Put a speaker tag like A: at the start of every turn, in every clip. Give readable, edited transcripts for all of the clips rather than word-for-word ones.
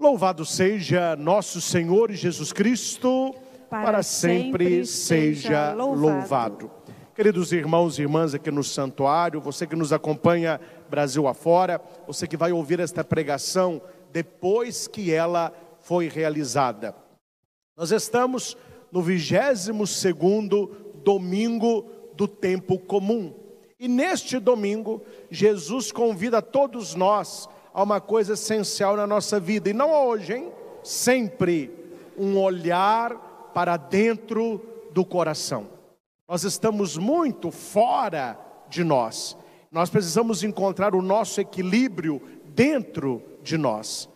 A: Louvado seja nosso Senhor Jesus Cristo, para sempre seja louvado. Queridos irmãos e irmãs aqui no santuário, você que nos acompanha Brasil afora, você que vai ouvir esta pregação depois que ela foi realizada. Nós estamos no 22º domingo do tempo comum. E neste domingo, Jesus convida todos nós a uma coisa essencial na nossa vida. E não hoje, hein? Sempre um olhar para dentro do coração. Nós estamos muito fora de nós. Nós precisamos encontrar o nosso equilíbrio dentro de nós.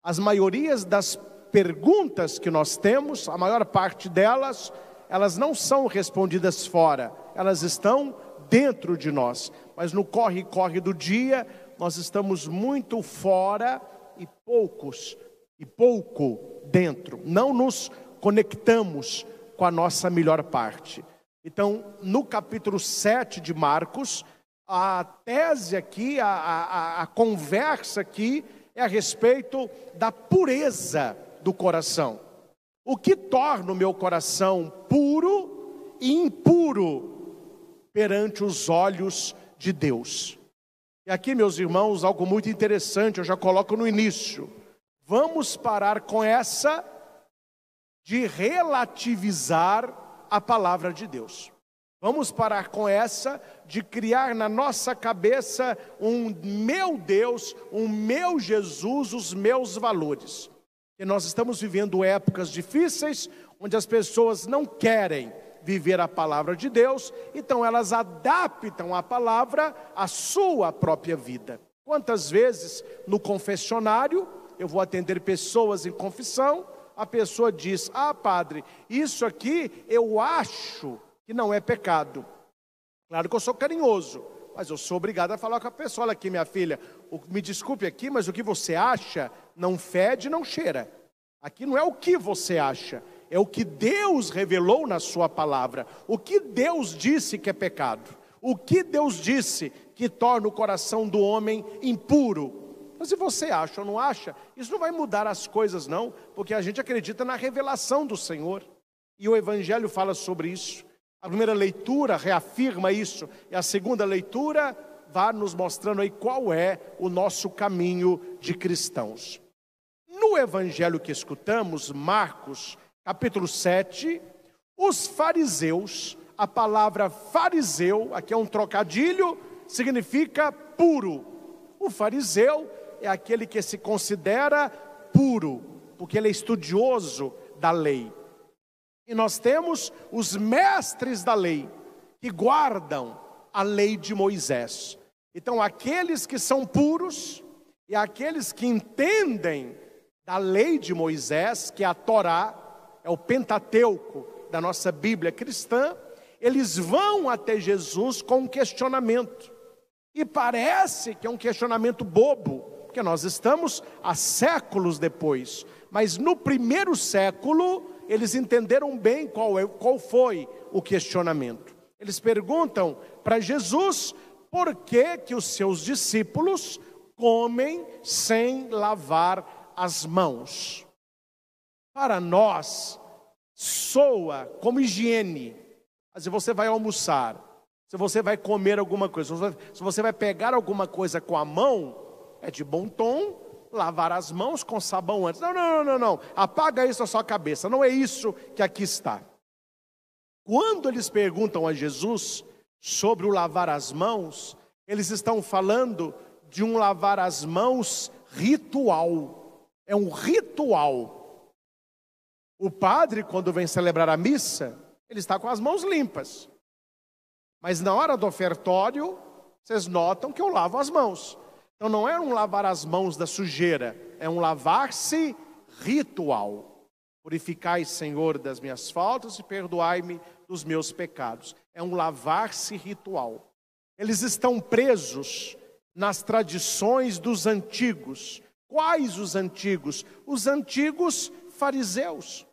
A: As maiorias das perguntas que nós temos, a maior parte delas, elas não são respondidas fora. Elas estão dentro de nós. Mas no corre-corre do dia, nós estamos muito fora e pouco dentro. Não nos conectamos com a nossa melhor parte. Então, no capítulo 7 de Marcos, a tese aqui, a conversa aqui é a respeito da pureza do coração. O que torna o meu coração puro e impuro perante os olhos de Deus? E aqui, meus irmãos, algo muito interessante, eu já coloco no início. Vamos parar com essa de relativizar a palavra de Deus. Vamos parar com essa de criar na nossa cabeça um meu Deus, um meu Jesus, os meus valores. E nós estamos vivendo épocas difíceis, onde as pessoas não querem viver a palavra de Deus, então elas adaptam a palavra à sua própria vida. Quantas vezes no confessionário, eu vou atender pessoas em confissão, a pessoa diz: ah, padre, isso aqui eu acho que não é pecado. Claro que eu sou carinhoso, mas eu sou obrigado a falar com a pessoa: olha aqui, minha filha, me desculpe aqui, mas o que você acha não fede, não cheira. Aqui não é o que você acha, é o que Deus revelou na sua palavra. O que Deus disse que é pecado. O que Deus disse que torna o coração do homem impuro. Mas se você acha ou não acha, isso não vai mudar as coisas não, porque a gente acredita na revelação do Senhor. E o Evangelho fala sobre isso. A primeira leitura reafirma isso, e a segunda leitura vai nos mostrando aí qual é o nosso caminho de cristãos. No Evangelho que escutamos, Marcos, capítulo 7, os fariseus, a palavra fariseu, aqui é um trocadilho, significa puro. O fariseu é aquele que se considera puro, porque ele é estudioso da lei. E nós temos os mestres da lei, que guardam a lei de Moisés. Então, aqueles que são puros, e aqueles que entendem da lei de Moisés, que é a Torá, é o Pentateuco da nossa Bíblia cristã, eles vão até Jesus com um questionamento. E parece que é um questionamento bobo, porque nós estamos há séculos depois. Mas no primeiro século, eles entenderam bem qual foi o questionamento. Eles perguntam para Jesus por que os seus discípulos comem sem lavar as mãos. Para nós, soa como higiene. Se você vai almoçar, se você vai comer alguma coisa, se você vai pegar alguma coisa com a mão, é de bom tom lavar as mãos com sabão antes. Não. Apaga isso da sua cabeça. Não é isso que aqui está. Quando eles perguntam a Jesus sobre o lavar as mãos, eles estão falando de um lavar as mãos ritual. É um ritual. O padre, quando vem celebrar a missa, ele está com as mãos limpas. Mas na hora do ofertório, vocês notam que eu lavo as mãos. Então não é um lavar as mãos da sujeira, é um lavar-se ritual. Purificai, Senhor, das minhas faltas e perdoai-me dos meus pecados. É um lavar-se ritual. Eles estão presos nas tradições dos antigos. Quais os antigos? Os antigos fariseus.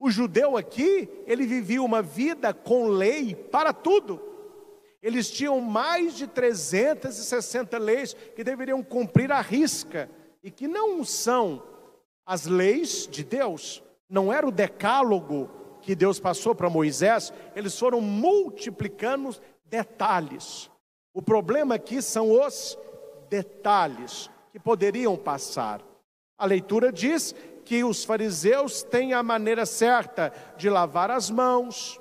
A: O judeu aqui, ele vivia uma vida com lei para tudo. Eles tinham mais de 360 leis que deveriam cumprir à risca. e que não são as leis de Deus, não era o decálogo que Deus passou para Moisés, eles foram multiplicando detalhes. O problema aqui são os detalhes que poderiam passar. A leitura diz que os fariseus têm a maneira certa de lavar as mãos,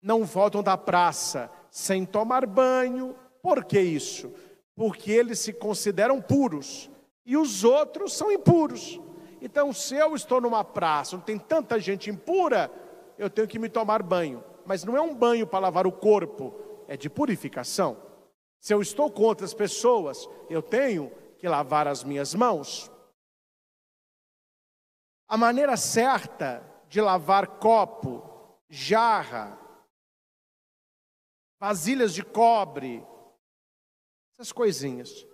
A: não voltam da praça sem tomar banho. Por que isso? Porque eles se consideram puros e os outros são impuros. Então, se eu estou numa praça onde tem tanta gente impura, eu tenho que me tomar banho. Mas não é um banho para lavar o corpo, é de purificação. Se eu estou com outras pessoas, eu tenho que lavar as minhas mãos. A maneira certa de lavar copo, jarra, vasilhas de cobre, essas coisinhas.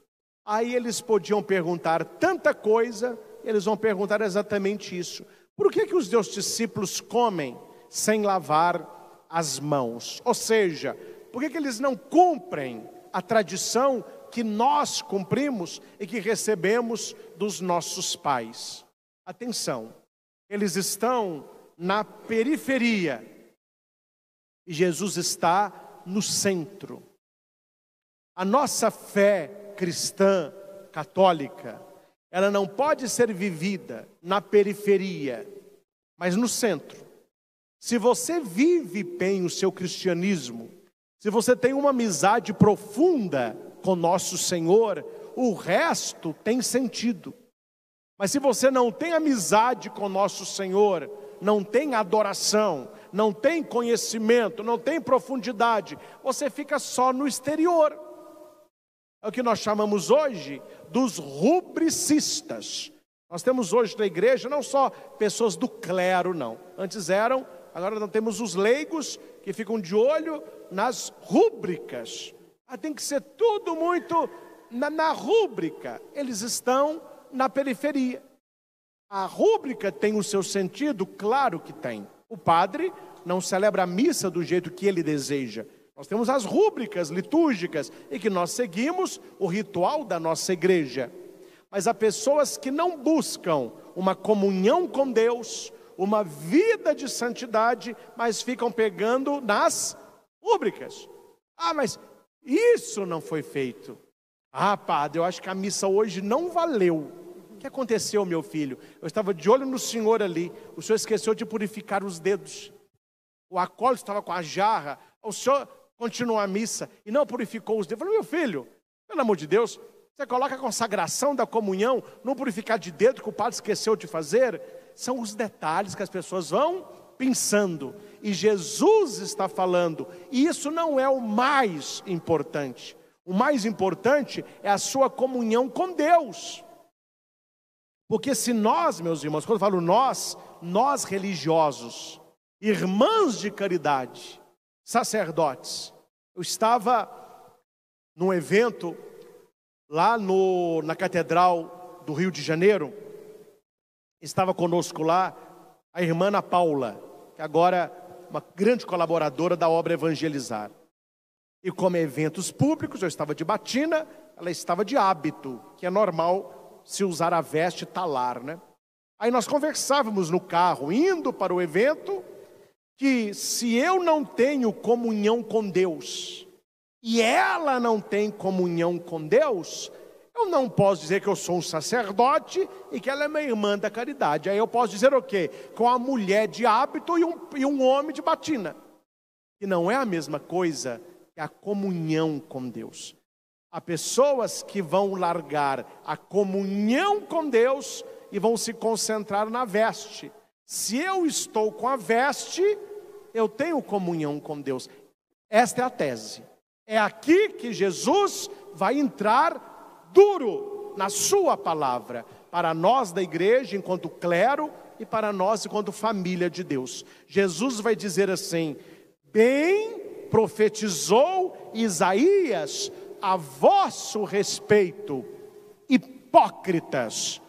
A: Aí eles podiam perguntar tanta coisa, eles vão perguntar exatamente isso. Por que os teus discípulos comem sem lavar as mãos? Ou seja, por que eles não cumprem a tradição que nós cumprimos e que recebemos dos nossos pais? Atenção, eles estão na periferia e Jesus está no centro. A nossa fé cristã, católica, ela não pode ser vivida na periferia, mas no centro. Se você vive bem o seu cristianismo, se você tem uma amizade profunda com nosso Senhor, o resto tem sentido. Mas se você não tem amizade com nosso Senhor, não tem adoração, não tem conhecimento, não tem profundidade, você fica só no exterior. É o que nós chamamos hoje dos rubricistas. Nós temos hoje na igreja não só pessoas do clero, não. Antes eram, agora nós temos os leigos que ficam de olho nas rúbricas. Tem que ser tudo muito na rúbrica. Eles estão na periferia. A rúbrica tem o seu sentido? Claro que tem. O padre não celebra a missa do jeito que ele deseja. Nós temos as rúbricas litúrgicas e que nós seguimos o ritual da nossa igreja. Mas há pessoas que não buscam uma comunhão com Deus, uma vida de santidade, mas ficam pegando nas rúbricas. Mas isso não foi feito. Padre, eu acho que a missa hoje não valeu. O que aconteceu, meu filho? Eu estava de olho no senhor ali. O senhor esqueceu de purificar os dedos. O acólito estava com a jarra. O senhor continuou a missa e não purificou os dedos. Eu falei, meu filho, pelo amor de Deus, você coloca a consagração da comunhão, não purificar de dedo que o padre esqueceu de fazer. São os detalhes que as pessoas vão pensando. E Jesus está falando, e isso não é o mais importante. O mais importante é a sua comunhão com Deus. Porque se nós, meus irmãos, quando eu falo nós religiosos, irmãs de caridade, sacerdotes, eu estava num evento lá na Catedral do Rio de Janeiro, estava conosco lá a irmã Ana Paula, que agora é uma grande colaboradora da obra Evangelizar. E como eventos públicos, eu estava de batina, ela estava de hábito, que é normal se usar a veste talar, né? Aí nós conversávamos no carro, indo para o evento, que se eu não tenho comunhão com Deus, e ela não tem comunhão com Deus, eu não posso dizer que eu sou um sacerdote e que ela é minha irmã da caridade. Aí eu posso dizer o quê? Com a mulher de hábito e um homem de batina. Que não é a mesma coisa que a comunhão com Deus. Há pessoas que vão largar a comunhão com Deus e vão se concentrar na veste. Se eu estou com a veste, eu tenho comunhão com Deus. Esta é a tese. É aqui que Jesus vai entrar duro na sua palavra, para nós da igreja enquanto clero e para nós enquanto família de Deus. Jesus vai dizer assim: bem profetizou Isaías a vosso respeito, hipócritas.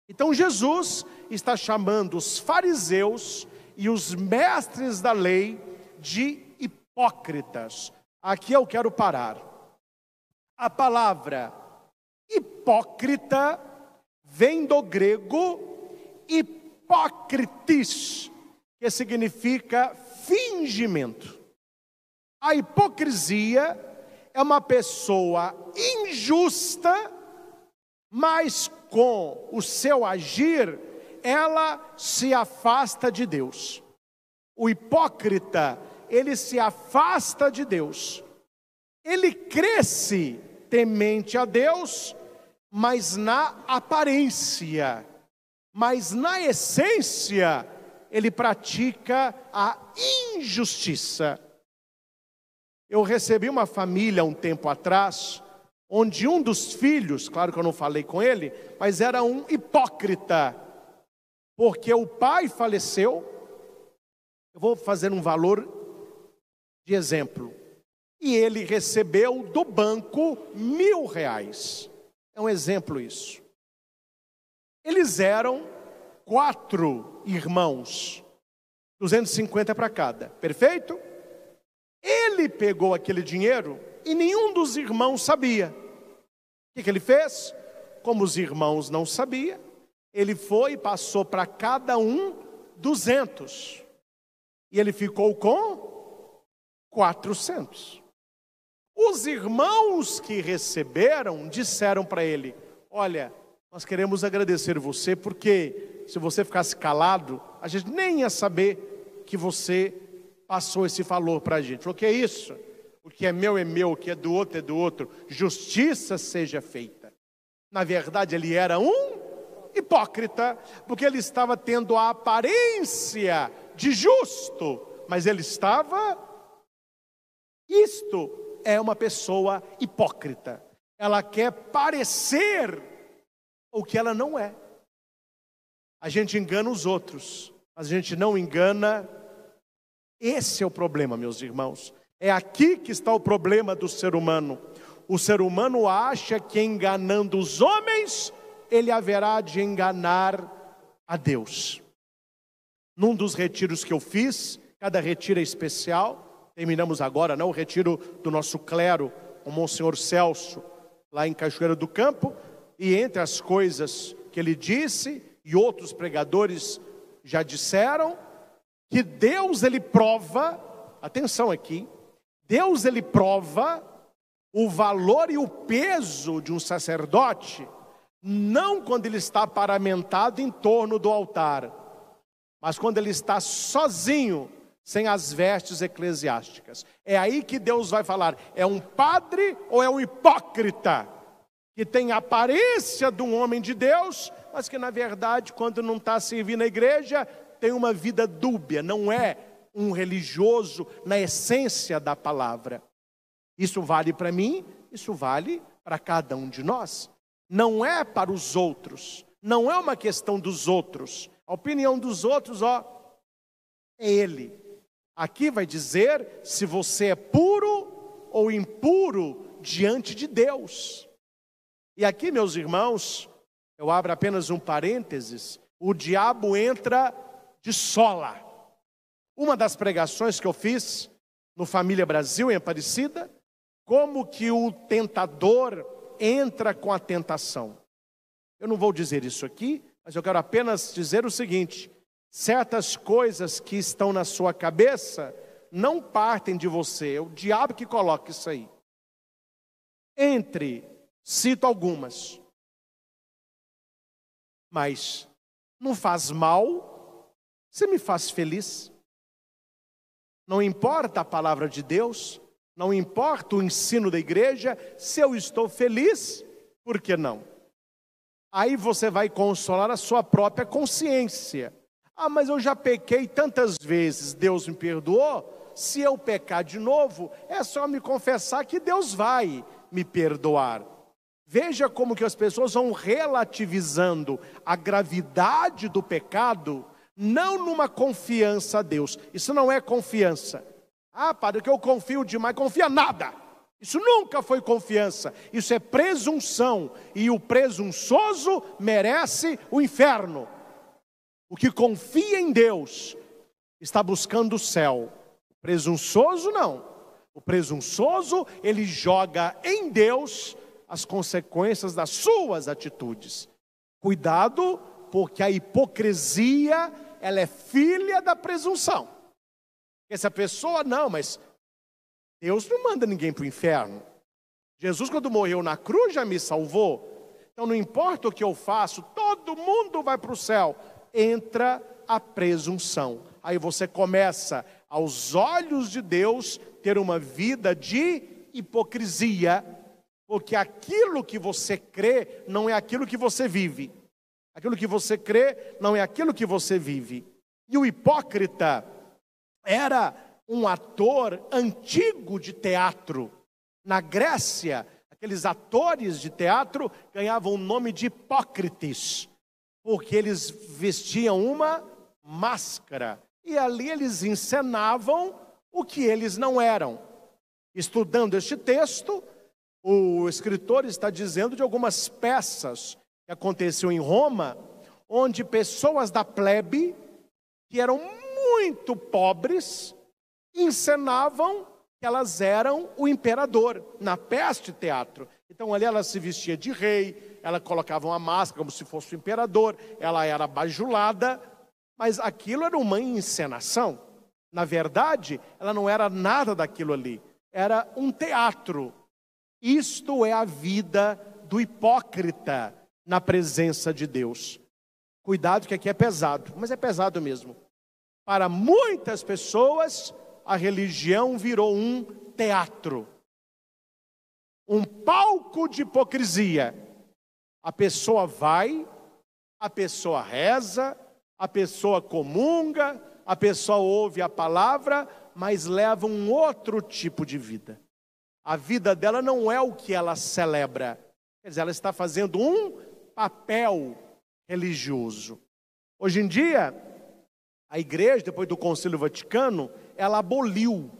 A: Então Jesus está chamando os fariseus e os mestres da lei de hipócritas. Aqui eu quero parar. A palavra hipócrita vem do grego hipócrites, que significa fingimento. A hipocrisia é uma pessoa injusta, mas com o seu agir, ela se afasta de Deus. O hipócrita, ele se afasta de Deus. Ele cresce temente a Deus, mas na aparência. Mas na essência, ele pratica a injustiça. Eu recebi uma família um tempo atrás, onde um dos filhos, claro que eu não falei com ele, mas era um hipócrita, porque o pai faleceu. Eu vou fazer um valor de exemplo. E ele recebeu do banco R$1.000. É um exemplo isso. Eles eram 4 irmãos, 250 para cada, perfeito? Ele pegou aquele dinheiro e nenhum dos irmãos sabia. O que ele fez? Como os irmãos não sabiam, ele foi e passou para cada um 200. E ele ficou com 400. Os irmãos que receberam disseram para ele: olha, nós queremos agradecer você, porque se você ficasse calado, a gente nem ia saber que você passou esse valor para a gente. O que é isso? O que é meu, o que é do outro é do outro. Justiça seja feita. Na verdade, ele era um hipócrita, porque ele estava tendo a aparência de justo, mas ele estava... Isto é uma pessoa hipócrita. Ela quer parecer o que ela não é. A gente engana os outros, mas a gente não engana. Esse é o problema, meus irmãos. É aqui que está o problema do ser humano. O ser humano acha que enganando os homens, ele haverá de enganar a Deus. Num dos retiros que eu fiz, cada retiro é especial, terminamos agora, o retiro do nosso clero, o Monsenhor Celso, lá em Cachoeira do Campo, e entre as coisas que ele disse, e outros pregadores já disseram, que Deus ele prova, atenção aqui, Deus ele prova o valor e o peso de um sacerdote, não quando ele está paramentado em torno do altar, mas quando ele está sozinho, sem as vestes eclesiásticas. É aí que Deus vai falar, é um padre ou é um hipócrita, que tem a aparência de um homem de Deus, mas que na verdade, quando não está servindo a igreja, tem uma vida dúbia, não é um religioso na essência da palavra. Isso vale para mim, isso vale para cada um de nós. Não é para os outros, não é uma questão dos outros. A opinião dos outros, é ele. Aqui vai dizer se você é puro ou impuro diante de Deus. E aqui, meus irmãos, eu abro apenas um parênteses, o diabo entra de sola. Uma das pregações que eu fiz no Família Brasil, em Aparecida, como que o tentador entra com a tentação. Eu não vou dizer isso aqui, mas eu quero apenas dizer o seguinte: certas coisas que estão na sua cabeça não partem de você, é o diabo que coloca isso aí. Cito algumas, mas não faz mal, você me faz feliz. Não importa a palavra de Deus, não importa o ensino da igreja, se eu estou feliz, por que não? Aí você vai consolar a sua própria consciência. Mas eu já pequei tantas vezes, Deus me perdoou. Se eu pecar de novo, é só me confessar que Deus vai me perdoar. Veja como que as pessoas vão relativizando a gravidade do pecado, não numa confiança a Deus. Isso não é confiança. Padre, que eu confio demais, confia nada. Isso nunca foi confiança, isso é presunção. E o presunçoso merece o inferno. O que confia em Deus está buscando o céu. O presunçoso não. O presunçoso, ele joga em Deus as consequências das suas atitudes. Cuidado, porque a hipocrisia, ela é filha da presunção. Essa pessoa, não, mas Deus não manda ninguém para o inferno. Jesus, quando morreu na cruz, já me salvou. Então não importa o que eu faço, todo mundo vai para o céu. Entra a presunção. Aí você começa, aos olhos de Deus, ter uma vida de hipocrisia, porque aquilo que você crê não é aquilo que você vive. Aquilo que você crê não é aquilo que você vive. E o hipócrita era um ator antigo de teatro. Na Grécia, aqueles atores de teatro ganhavam o nome de hipócrites, porque eles vestiam uma máscara. E ali eles encenavam o que eles não eram. Estudando este texto, o escritor está dizendo de algumas peças que aconteciam em Roma, onde pessoas da plebe, que eram muito pobres, encenavam que elas eram o imperador, na peça de teatro. Então ali ela se vestia de rei, ela colocava uma máscara como se fosse o imperador, ela era bajulada, mas aquilo era uma encenação. Na verdade, ela não era nada daquilo ali, era um teatro. Isto é a vida do hipócrita na presença de Deus. Cuidado que aqui é pesado, mas é pesado mesmo. Para muitas pessoas, a religião virou um teatro, um palco de hipocrisia. A pessoa vai, a pessoa reza, a pessoa comunga, a pessoa ouve a palavra, mas leva um outro tipo de vida. A vida dela não é o que ela celebra, quer dizer, ela está fazendo um papel religioso. Hoje em dia, a igreja, depois do Concílio Vaticano, ela aboliu,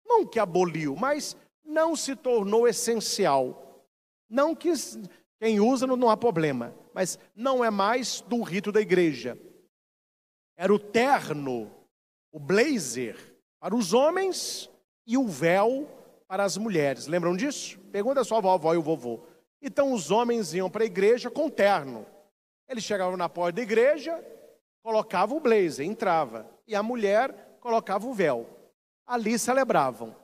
A: não que aboliu, mas não se tornou essencial. Não que quem usa não há problema, mas não é mais do rito da igreja. Era o terno, o blazer para os homens e o véu para as mulheres. Lembram disso? Pergunta a sua vovó e o vovô. Então os homens iam para a igreja com terno. Eles chegavam na porta da igreja, colocavam o blazer, entrava. E a mulher colocava o véu. Ali celebravam.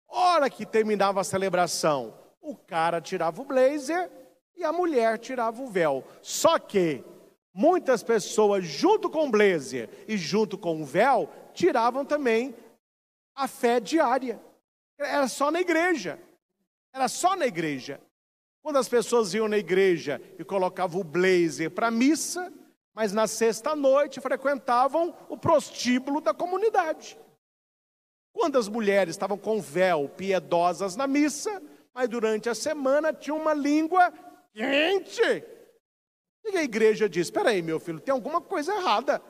A: Hora que terminava a celebração, o cara tirava o blazer e a mulher tirava o véu. Só que muitas pessoas, junto com o blazer e junto com o véu, tiravam também a fé diária. Era só na igreja. Era só na igreja. Quando as pessoas iam na igreja e colocavam o blazer para a missa, mas na sexta-noite frequentavam o prostíbulo da comunidade. Quando as mulheres estavam com véu, piedosas na missa, mas durante a semana tinham uma língua quente. E a igreja diz: espera aí, meu filho, tem alguma coisa errada.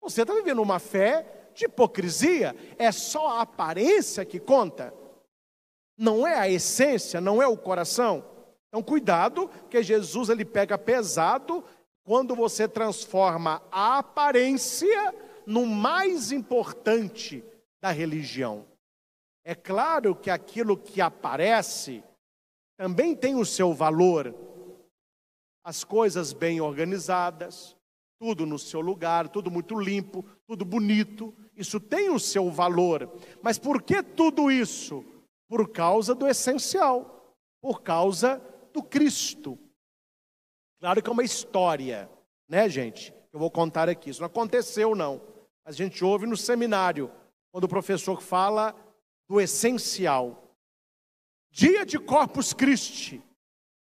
A: Você está vivendo uma fé de hipocrisia. É só a aparência que conta. Não é a essência, não é o coração. Então cuidado, que Jesus ele pega pesado quando você transforma a aparência no mais importante da religião. É claro que aquilo que aparece também tem o seu valor. As coisas bem organizadas, tudo no seu lugar, tudo muito limpo, tudo bonito, isso tem o seu valor. Mas por que tudo isso? Por causa do essencial, por causa do Cristo. Claro que é uma história, né, gente? Eu vou contar aqui, isso não aconteceu não. A gente ouve no seminário, quando o professor fala do essencial. Dia de Corpus Christi,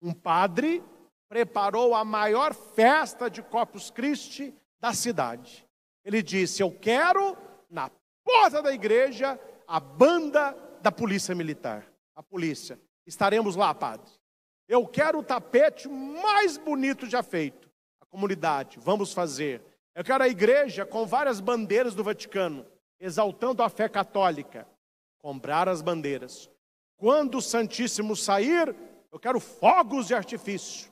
A: um padre preparou a maior festa de Corpus Christi da cidade. Ele disse: eu quero na porta da igreja a banda da polícia militar. A polícia. Estaremos lá, padre. Eu quero o tapete mais bonito já feito. A comunidade, vamos fazer. Eu quero a igreja com várias bandeiras do Vaticano, exaltando a fé católica. Comprar as bandeiras. Quando o Santíssimo sair, eu quero fogos de artifício.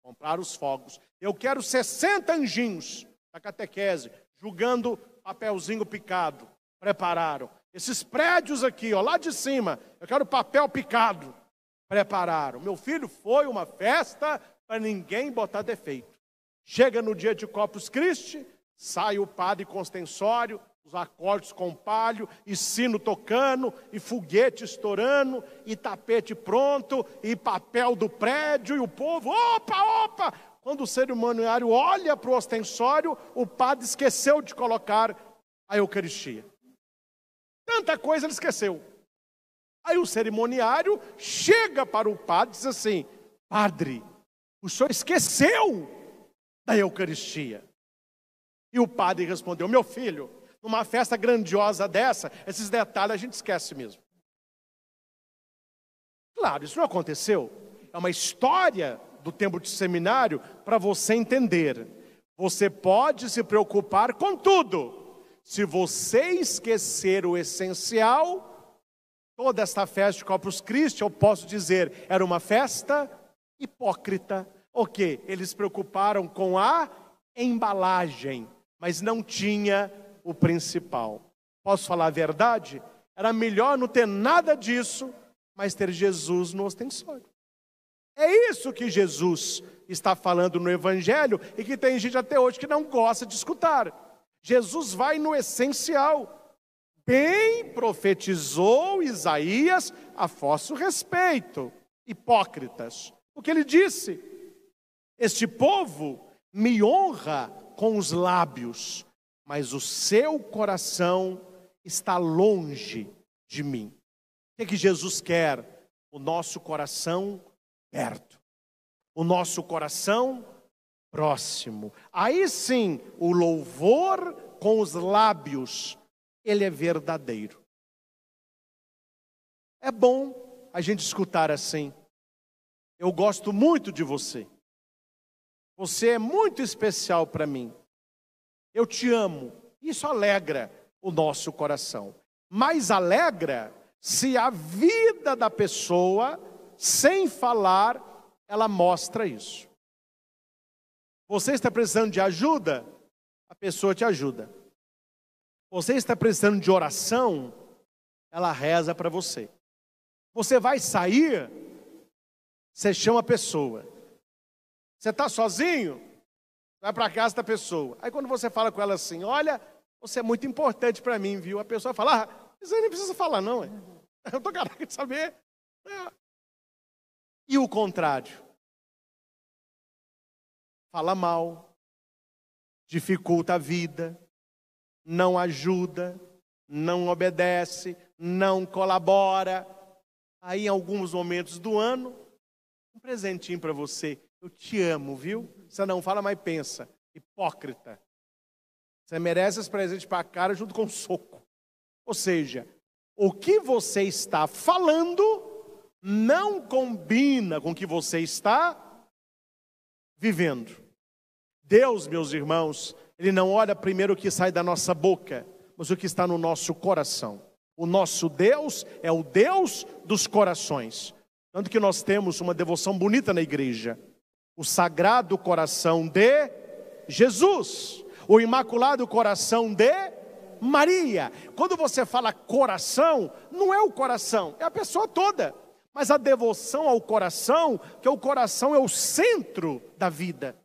A: Comprar os fogos. Eu quero 60 anjinhos da catequese, julgando papelzinho picado. Prepararam. Esses prédios aqui, ó, lá de cima, eu quero papel picado. Prepararam. Meu filho, foi uma festa para ninguém botar defeito. Chega no dia de Corpus Christi, sai o padre com ostensório, os acordes com palho, e sino tocando, e foguete estourando, e tapete pronto, e papel do prédio, e o povo, opa, opa! Quando o cerimoniário olha para o ostensório, o padre esqueceu de colocar a Eucaristia. Tanta coisa ele esqueceu. Aí o cerimoniário chega para o padre e diz assim: padre, o senhor esqueceu da Eucaristia. E o padre respondeu: meu filho, numa festa grandiosa dessa, esses detalhes a gente esquece mesmo. Claro, isso não aconteceu. É uma história do tempo de seminário para você entender. Você pode se preocupar com tudo. Se você esquecer o essencial, toda esta festa de Corpus Christi, eu posso dizer, era uma festa hipócrita. O quê? Eles se preocuparam com a embalagem, mas não tinha o principal. Posso falar a verdade? Era melhor não ter nada disso, mas ter Jesus no ostensório. É isso que Jesus está falando no Evangelho e que tem gente até hoje que não gosta de escutar. Jesus vai no essencial. Bem profetizou Isaías a vosso respeito, hipócritas. O que ele disse? Este povo me honra com os lábios, mas o seu coração está longe de mim. O que Jesus quer? O nosso coração perto, o nosso coração próximo. Aí sim, o louvor com os lábios, ele é verdadeiro. É bom a gente escutar assim. Eu gosto muito de você. Você é muito especial para mim. Eu te amo. Isso alegra o nosso coração. Mas alegra se a vida da pessoa, sem falar, ela mostra isso. Você está precisando de ajuda? A pessoa te ajuda. Você está precisando de oração? Ela reza para você. Você vai sair? Você chama a pessoa. Você está sozinho? Vai para a casa da pessoa. Aí quando você fala com ela assim, olha, você é muito importante para mim, viu? A pessoa fala, você nem precisa falar não, eu estou caraca de saber. E o contrário? Fala mal, dificulta a vida, não ajuda, não obedece, não colabora. Aí em alguns momentos do ano, um presentinho para você. Eu te amo, viu? Você não fala, mas pensa. Hipócrita. Você merece esse presente para a cara junto com o soco. Ou seja, o que você está falando não combina com o que você está vivendo. Deus, meus irmãos, Ele não olha primeiro o que sai da nossa boca, mas o que está no nosso coração. O nosso Deus é o Deus dos corações. Tanto que nós temos uma devoção bonita na igreja. O Sagrado Coração de Jesus. O Imaculado Coração de Maria. Quando você fala coração, não é o coração, é a pessoa toda. Mas a devoção ao coração, que o coração é o centro da vida.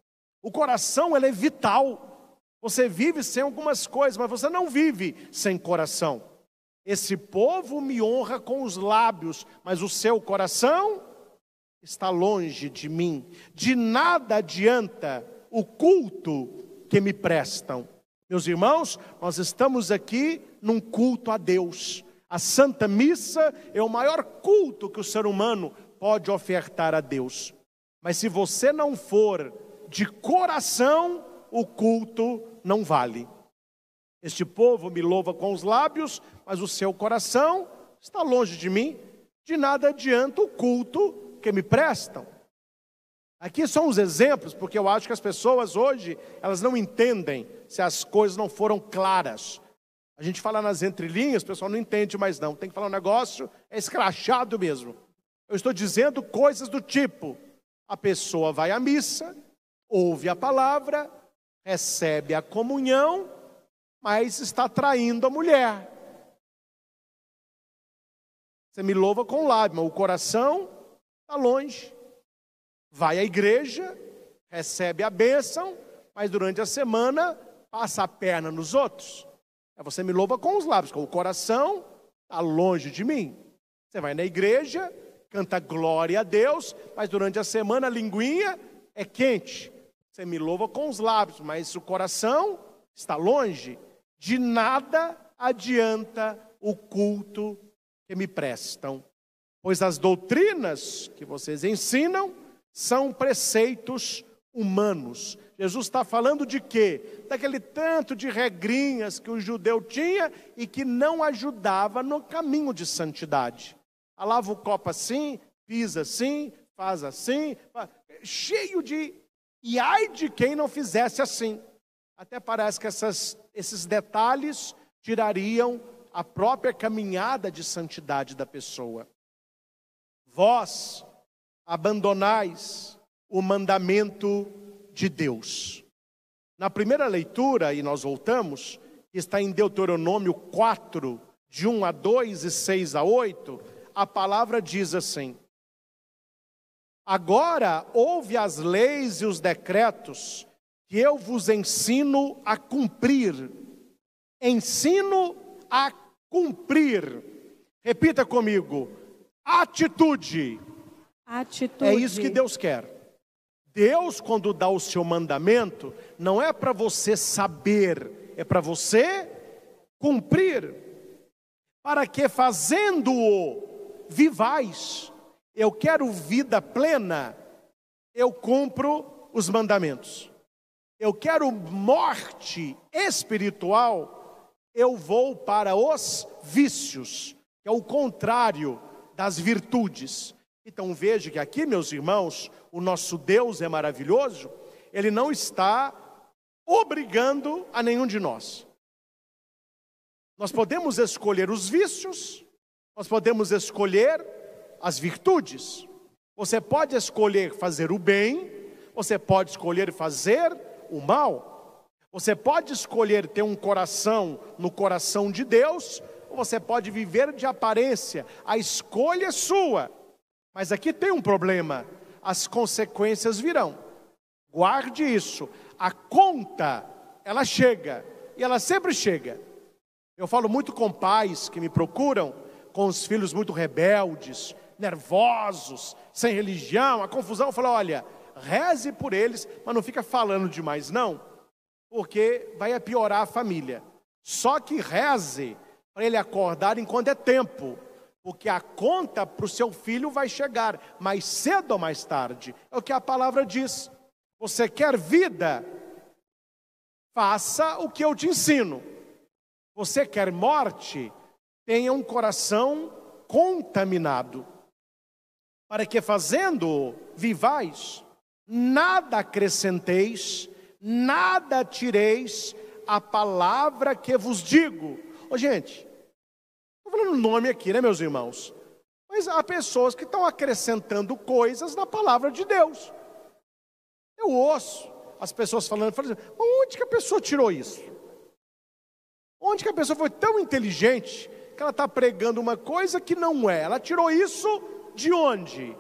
A: O coração, ele é vital. Você vive sem algumas coisas, mas você não vive sem coração. Esse povo me honra com os lábios, mas o seu coração está longe de mim. De nada adianta o culto que me prestam. Meus irmãos, nós estamos aqui num culto a Deus. A Santa Missa é o maior culto que o ser humano pode ofertar a Deus. Mas se você não for de coração, o culto não vale. Este povo me louva com os lábios, mas o seu coração está longe de mim. De nada adianta o culto que me prestam. Aqui são os exemplos, porque eu acho que as pessoas hoje, elas não entendem se as coisas não foram claras. A gente fala nas entrelinhas, o pessoal não entende mais não. Tem que falar um negócio, é escrachado mesmo. Eu estou dizendo coisas do tipo, a pessoa vai à missa, ouve a palavra, recebe a comunhão, mas está traindo a mulher. Você me louva com o lábio, mas o coração está longe. Vai à igreja, recebe a bênção, mas durante a semana passa a perna nos outros. Você me louva com os lábios, com o coração está longe de mim. Você vai na igreja, canta glória a Deus, mas durante a semana a linguinha é quente. Você me louva com os lábios, mas o coração está longe. De nada adianta o culto que me prestam, pois as doutrinas que vocês ensinam são preceitos humanos. Jesus está falando de quê? Daquele tanto de regrinhas que o judeu tinha e que não ajudava no caminho de santidade. Lava o copo assim, pisa assim, faz assim, cheio de... E ai de quem não fizesse assim. Até parece que esses detalhes tirariam a própria caminhada de santidade da pessoa. Vós abandonais o mandamento de Deus. Na primeira leitura, e nós voltamos, que está em Deuteronômio 4, de 1 a 2 e 6 a 8, a palavra diz assim: agora ouve as leis e os decretos que eu vos ensino a cumprir. Ensino a cumprir. Repita comigo: atitude.
B: Atitude.
A: É isso que Deus quer. Deus, quando dá o seu mandamento, não é para você saber, é para você cumprir. Para que fazendo-o vivais. Eu quero vida plena, eu cumpro os mandamentos. Eu quero morte espiritual, eu vou para os vícios, que é o contrário das virtudes. Então veja que aqui, meus irmãos, o nosso Deus é maravilhoso, Ele não está obrigando a nenhum de nós. Nós podemos escolher os vícios, nós podemos escolher as virtudes. Você pode escolher fazer o bem, você pode escolher fazer o mal. Você pode escolher ter um coração no coração de Deus, ou você pode viver de aparência. A escolha é sua. Mas aqui tem um problema: as consequências virão. Guarde isso. A conta, ela chega, e ela sempre chega. Eu falo muito com pais que me procuram, com os filhos muito rebeldes, nervosos, sem religião, a confusão. Eu falo: olha, reze por eles, mas não fica falando demais não, porque vai piorar a família. Só que reze para ele acordar enquanto é tempo, porque a conta para o seu filho vai chegar, mais cedo ou mais tarde. É o que a palavra diz. Você quer vida? Faça o que eu te ensino. Você quer morte? Tenha um coração contaminado. Para que fazendo vivais, nada acrescenteis, nada tireis a palavra que vos digo. Ô gente, estou falando nome aqui, né, meus irmãos? Mas há pessoas que estão acrescentando coisas na palavra de Deus. Eu ouço as pessoas falando onde que a pessoa tirou isso? Onde que a pessoa foi tão inteligente que ela está pregando uma coisa que não é? Ela tirou isso de onde?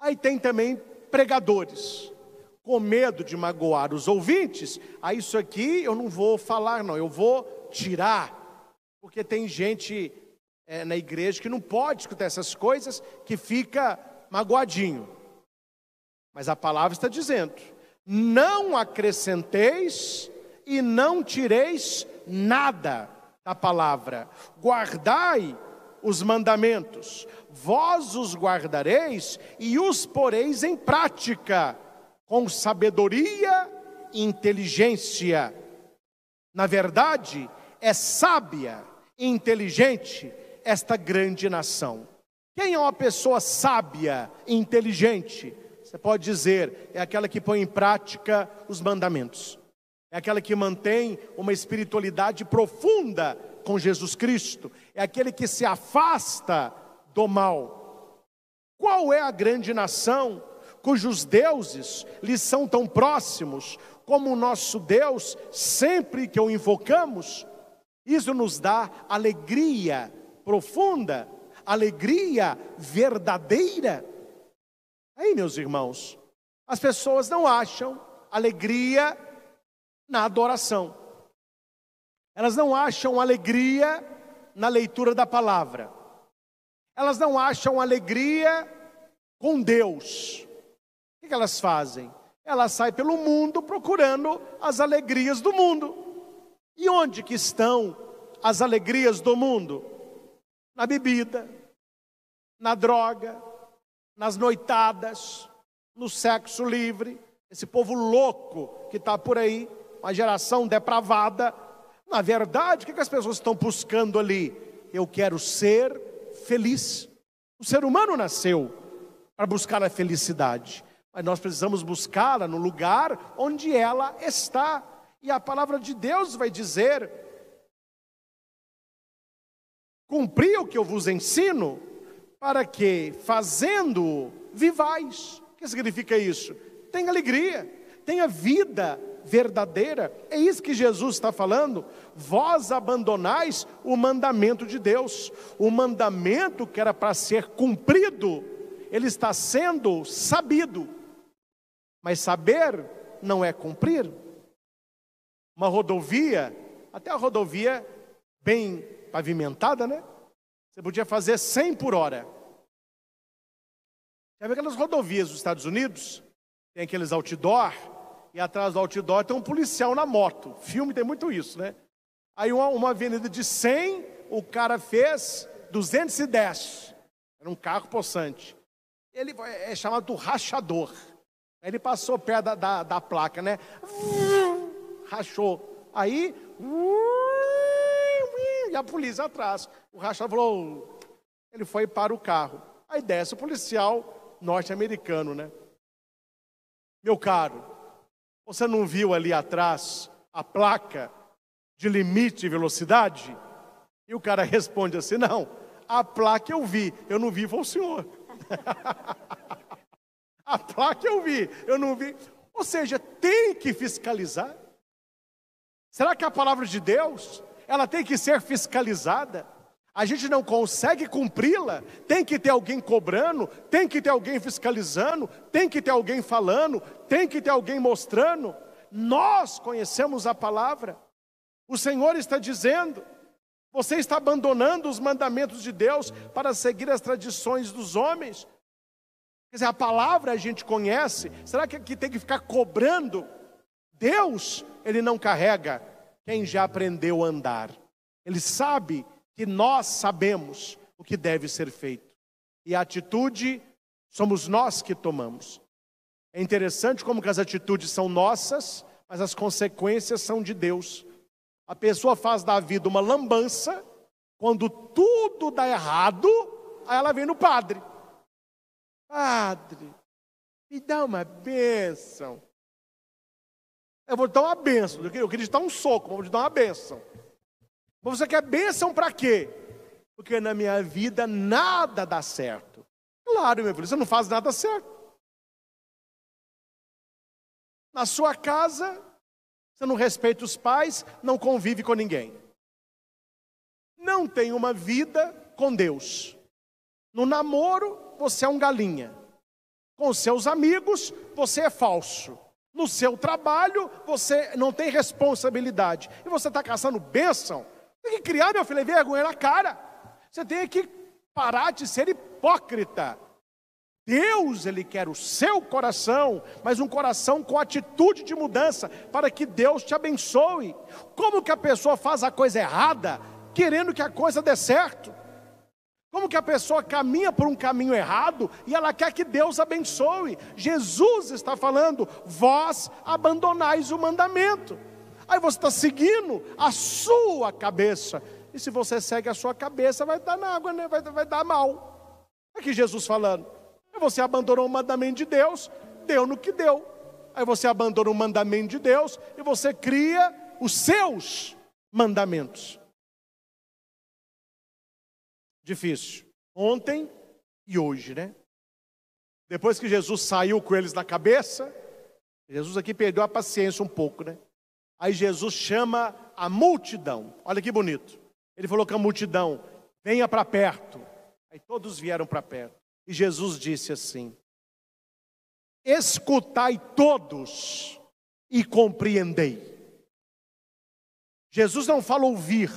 A: Aí tem também pregadores, com medo de magoar os ouvintes. Isso aqui eu não vou falar não, eu vou tirar. Porque tem gente na igreja que não pode escutar essas coisas, que fica magoadinho. Mas a palavra está dizendo: não acrescenteis e não tireis nada da palavra. Guardai os mandamentos, vós os guardareis e os poreis em prática, com sabedoria e inteligência. Na verdade, é sábia e inteligente esta grande nação. Quem é uma pessoa sábia e inteligente? Você pode dizer, é aquela que põe em prática os mandamentos. É aquela que mantém uma espiritualidade profunda com Jesus Cristo. É aquele que se afasta do mal. Qual é a grande nação cujos deuses lhes são tão próximos como o nosso Deus, sempre que o invocamos? Isso nos dá alegria profunda, alegria verdadeira. Aí, meus irmãos, as pessoas não acham alegria na adoração. Elas não acham alegria na leitura da palavra. Elas não acham alegria com Deus. O que elas fazem? Elas saem pelo mundo procurando as alegrias do mundo. E onde que estão as alegrias do mundo? Na bebida, na droga, nas noitadas, no sexo livre. Esse povo louco que está por aí, uma geração depravada. Na verdade, o que as pessoas estão buscando ali? Eu quero ser feliz. O ser humano nasceu para buscar a felicidade, mas nós precisamos buscá-la no lugar onde ela está. E a palavra de Deus vai dizer: cumpri o que eu vos ensino, para que, fazendo, vivais. O que significa isso? Tenha alegria, tenha vida verdadeira. É isso que Jesus está falando. Vós abandonais o mandamento de Deus. O mandamento que era para ser cumprido, ele está sendo sabido. Mas saber não é cumprir. Uma rodovia, até a rodovia bem pavimentada, né? Você podia fazer 100 por hora. Já viu aquelas rodovias dos Estados Unidos? Tem aqueles outdoor, e atrás do outdoor tem um policial na moto. Filme tem muito isso, né? Aí uma avenida de 100, o cara fez 210. Era um carro possante. Ele é chamado do rachador. Aí ele passou perto da placa, né? Rachou. Aí, e a polícia atrás. O rachador falou, ele foi para o carro. Aí desce o policial norte-americano, né? Meu caro, você não viu ali atrás a placa de limite de velocidade? E o cara responde assim, não, a placa eu vi, eu não vi, foi o senhor. A placa eu vi, eu não vi. Ou seja, tem que fiscalizar. Será que a palavra de Deus, ela tem que ser fiscalizada? A gente não consegue cumpri-la, tem que ter alguém cobrando, tem que ter alguém fiscalizando, tem que ter alguém falando, tem que ter alguém mostrando. Nós conhecemos a palavra. O Senhor está dizendo, você está abandonando os mandamentos de Deus para seguir as tradições dos homens. Quer dizer, a palavra a gente conhece, será que aqui tem que ficar cobrando? Deus, ele não carrega quem já aprendeu a andar. Ele sabe que nós sabemos o que deve ser feito. E a atitude somos nós que tomamos. É interessante como que as atitudes são nossas, mas as consequências são de Deus. A pessoa faz da vida uma lambança, quando tudo dá errado, aí ela vem no padre. Padre, me dá uma bênção. Eu vou te dar uma bênção, eu queria te dar um soco, vou te dar uma bênção. Mas você quer bênção para quê? Porque na minha vida nada dá certo. Claro, meu filho, você não faz nada certo. Na sua casa, você não respeita os pais, não convive com ninguém. Não tem uma vida com Deus. No namoro, você é um galinha. Com seus amigos, você é falso. No seu trabalho, você não tem responsabilidade. E você está caçando bênção. Tem que criar, meu filho, vergonha na cara. Você tem que parar de ser hipócrita. Deus, ele quer o seu coração, mas um coração com atitude de mudança, para que Deus te abençoe. Como que a pessoa faz a coisa errada, querendo que a coisa dê certo? Como que a pessoa caminha por um caminho errado e ela quer que Deus abençoe? Jesus está falando, vós abandonais o mandamento. Aí você está seguindo a sua cabeça. E se você segue a sua cabeça, vai dar na água, né? vai dar mal. Aqui Jesus falando. Aí você abandonou o mandamento de Deus, deu no que deu. Aí você abandona o mandamento de Deus e você cria os seus mandamentos. Difícil. Ontem e hoje, né? Depois que Jesus saiu com eles na cabeça, Jesus aqui perdeu a paciência um pouco, né? Aí Jesus chama a multidão. Olha que bonito. Ele falou com a multidão, venha para perto. Aí todos vieram para perto. E Jesus disse assim, escutai todos e compreendei. Jesus não fala ouvir,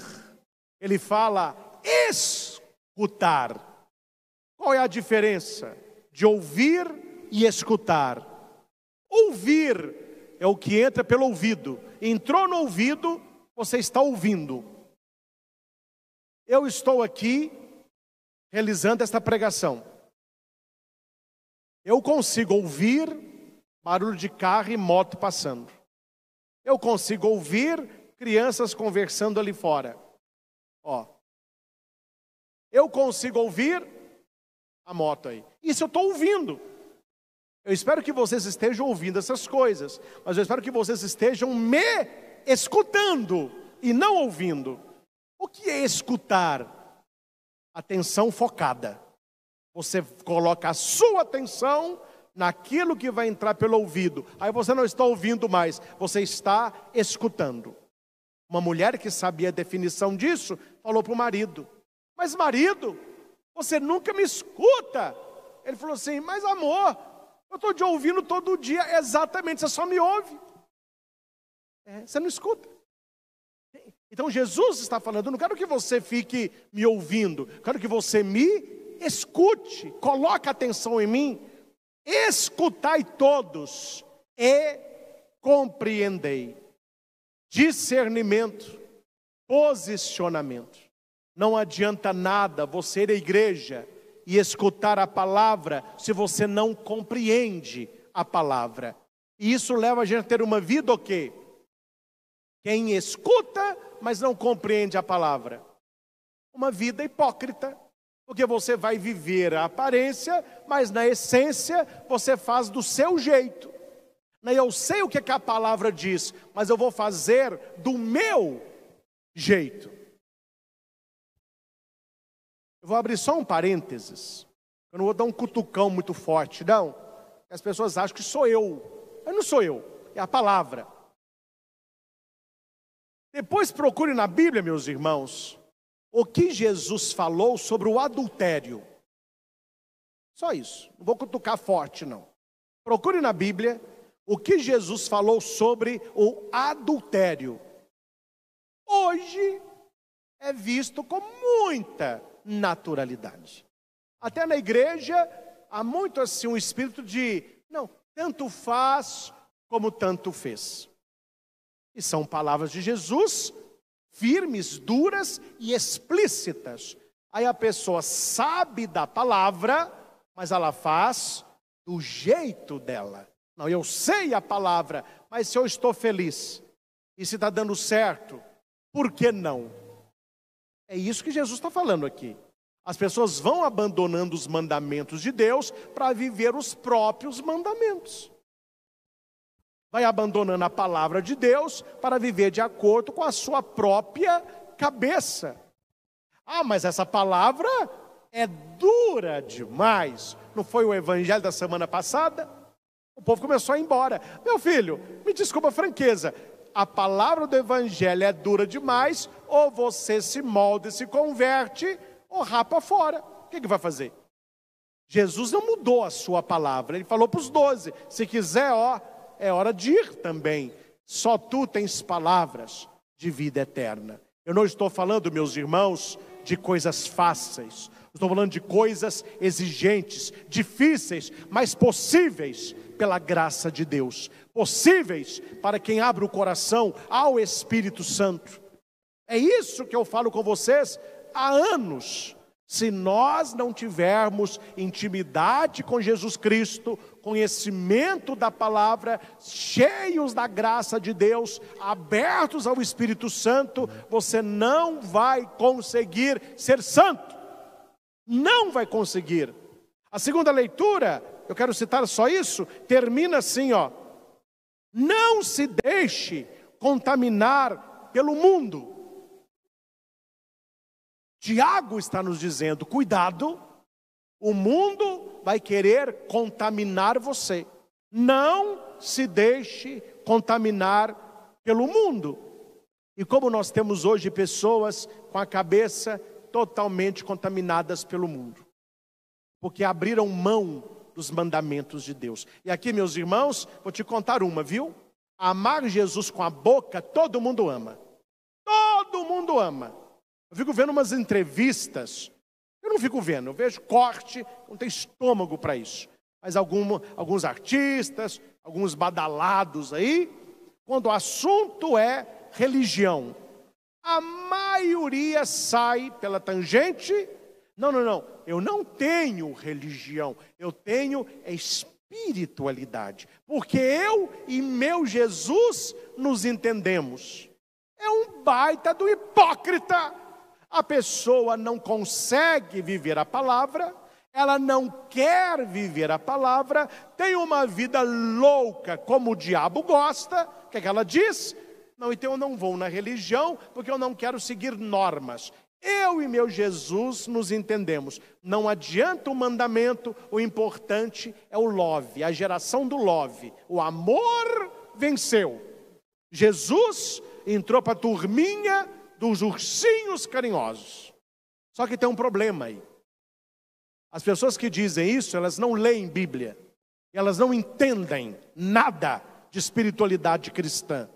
A: ele fala escutar. Qual é a diferença de ouvir e escutar? Ouvir é o que entra pelo ouvido. Entrou no ouvido, você está ouvindo. Eu estou aqui realizando esta pregação. Eu consigo ouvir barulho de carro e moto passando. Eu consigo ouvir crianças conversando ali fora. Ó. Eu consigo ouvir a moto aí. Isso eu estou ouvindo. Eu espero que vocês estejam ouvindo essas coisas, mas eu espero que vocês estejam me escutando e não ouvindo. O que é escutar? Atenção focada. Você coloca a sua atenção naquilo que vai entrar pelo ouvido. Aí você não está ouvindo mais, você está escutando. Uma mulher que sabia a definição disso, falou para o marido: mas marido, você nunca me escuta. Ele falou assim: mas amor, eu estou te ouvindo todo dia. Exatamente, você só me ouve. Você não escuta. Então Jesus está falando: eu não quero que você fique me ouvindo, eu quero que você me escute, coloque atenção em mim. Escutai todos e compreendei. Discernimento, posicionamento. Não adianta nada você ir à igreja e escutar a palavra se você não compreende a palavra. E isso leva a gente a ter uma vida o quê? Quem escuta, mas não compreende a palavra. Uma vida hipócrita. Porque você vai viver a aparência, mas na essência você faz do seu jeito. Eu sei o que a palavra diz, mas eu vou fazer do meu jeito. Eu vou abrir só um parênteses. Eu não vou dar um cutucão muito forte, não. As pessoas acham que sou eu. Mas não sou eu, é a palavra. Depois procure na Bíblia, meus irmãos, o que Jesus falou sobre o adultério. Só isso. Não vou cutucar forte, não. Procure na Bíblia o que Jesus falou sobre o adultério. Hoje é visto com muita naturalidade. Até na igreja há muito assim um espírito de, não, tanto faz como tanto fez. E são palavras de Jesus, firmes, duras e explícitas. Aí a pessoa sabe da palavra, mas ela faz do jeito dela. Não, eu sei a palavra, mas se eu estou feliz e se está dando certo, por que não? É isso que Jesus está falando aqui. As pessoas vão abandonando os mandamentos de Deus para viver os próprios mandamentos. Vai abandonando a palavra de Deus para viver de acordo com a sua própria cabeça. Ah, mas essa palavra é dura demais. Não foi o evangelho da semana passada? O povo começou a ir embora. Meu filho, me desculpa a franqueza, a palavra do evangelho é dura demais, ou você se molda e se converte, ou rapa fora. O que vai fazer? Jesus não mudou a sua palavra, ele falou para os 12, se quiser, é hora de ir também. Só tu tens palavras de vida eterna. Eu não estou falando, meus irmãos, de coisas fáceis. Estou falando de coisas exigentes, difíceis, mas possíveis pela graça de Deus. Possíveis para quem abre o coração ao Espírito Santo. É isso que eu falo com vocês há anos. Se nós não tivermos intimidade com Jesus Cristo, conhecimento da palavra, cheios da graça de Deus, abertos ao Espírito Santo, você não vai conseguir ser santo. Não vai conseguir. A segunda leitura, eu quero citar só isso, termina assim, não se deixe contaminar pelo mundo. Tiago está nos dizendo, cuidado, o mundo vai querer contaminar você. Não se deixe contaminar pelo mundo. E como nós temos hoje pessoas com a cabeça totalmente contaminadas pelo mundo, porque abriram mão dos mandamentos de Deus. E aqui, meus irmãos, vou te contar uma, viu? Amar Jesus com a boca, todo mundo ama. Todo mundo ama. Eu fico vendo umas entrevistas, eu não fico vendo, eu vejo corte, não tem estômago para isso. Mas alguns artistas, alguns badalados aí, quando o assunto é religião, a maioria sai pela tangente. Não, eu não tenho religião, eu tenho espiritualidade, porque eu e meu Jesus nos entendemos. É um baita do hipócrita. A pessoa não consegue viver a palavra, ela não quer viver a palavra, tem uma vida louca como o diabo gosta. O que é que ela diz? Não, então eu não vou na religião porque eu não quero seguir normas. Eu e meu Jesus nos entendemos. Não adianta o mandamento, o importante é o love, a geração do love. O amor venceu. Jesus entrou para a turminha dos ursinhos carinhosos. Só que tem um problema aí. As pessoas que dizem isso, elas não leem Bíblia. Elas não entendem nada de espiritualidade cristã.